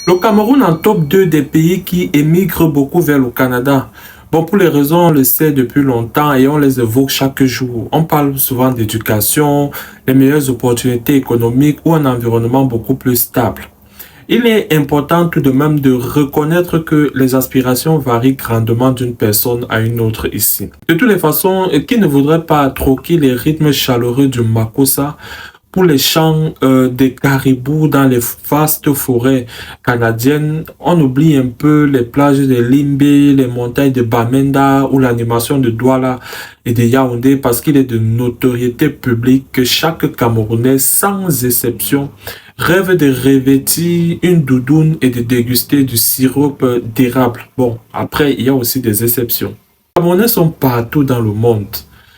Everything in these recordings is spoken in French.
Le Cameroun en top 2 des pays qui émigrent beaucoup vers le Canada. Bon, pour les raisons, on le sait depuis longtemps et on les évoque chaque jour. On parle souvent d'éducation, les meilleures opportunités économiques ou un environnement beaucoup plus stable. Il est important tout de même de reconnaître que les aspirations varient grandement d'une personne à une autre ici. De toutes les façons, qui ne voudrait pas troquer les rythmes chaleureux du Makossa pour les chants des caribous dans les vastes forêts canadiennes? On oublie un peu les plages de Limbé, les montagnes de Bamenda ou l'animation de Douala et de Yaoundé, parce qu'il est de notoriété publique que chaque Camerounais, sans exception, rêve de revêtir une doudoune et de déguster du sirop d'érable. Bon, après, il y a aussi des exceptions. Les Camerounais sont partout dans le monde.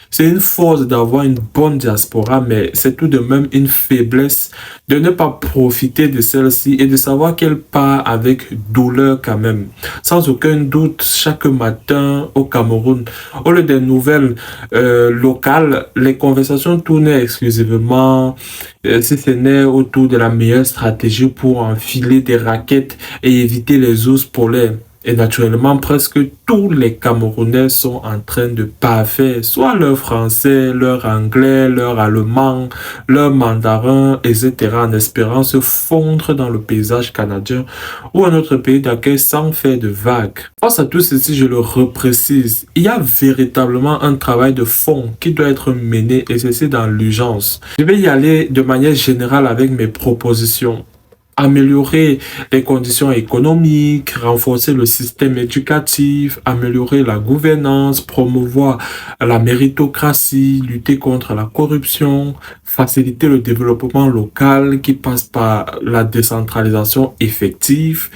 C'est une force d'avoir une bonne diaspora, mais c'est tout de même une faiblesse de ne pas profiter de celle-ci et de savoir qu'elle part avec douleur quand même. Sans aucun doute, chaque matin au Cameroun, au lieu des nouvelles locales, les conversations tournaient exclusivement, si ce n'est autour de la meilleure stratégie pour enfiler des raquettes et éviter les ours polaires. Et naturellement, presque tous les Camerounais sont en train de parfaire soit leur français, leur anglais, leur allemand, leur mandarin, etc. en espérant se fondre dans le paysage canadien ou un autre pays d'accueil sans faire de vagues. Face à tout ceci, je le reprécise, il y a véritablement un travail de fond qui doit être mené et ceci dans l'urgence. Je vais y aller de manière générale avec mes propositions. Améliorer les conditions économiques, renforcer le système éducatif, améliorer la gouvernance, promouvoir la méritocratie, lutter contre la corruption, faciliter le développement local qui passe par la décentralisation effective,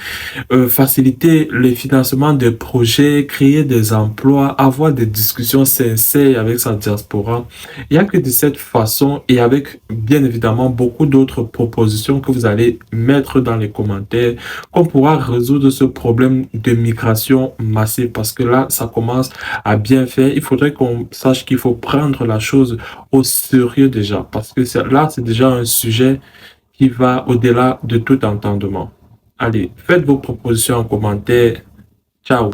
faciliter le financement des projets, créer des emplois, avoir des discussions sincères avec sa diaspora. Il n'y a que de cette façon et avec bien évidemment beaucoup d'autres propositions que vous allez mettre dans les commentaires qu'on pourra résoudre ce problème de migration massive, parce que là ça commence à bien faire. Il faudrait qu'on sache qu'il faut prendre la chose au sérieux déjà, parce que là c'est déjà un sujet qui va au-delà de tout entendement. Allez, faites vos propositions en commentaire. Ciao.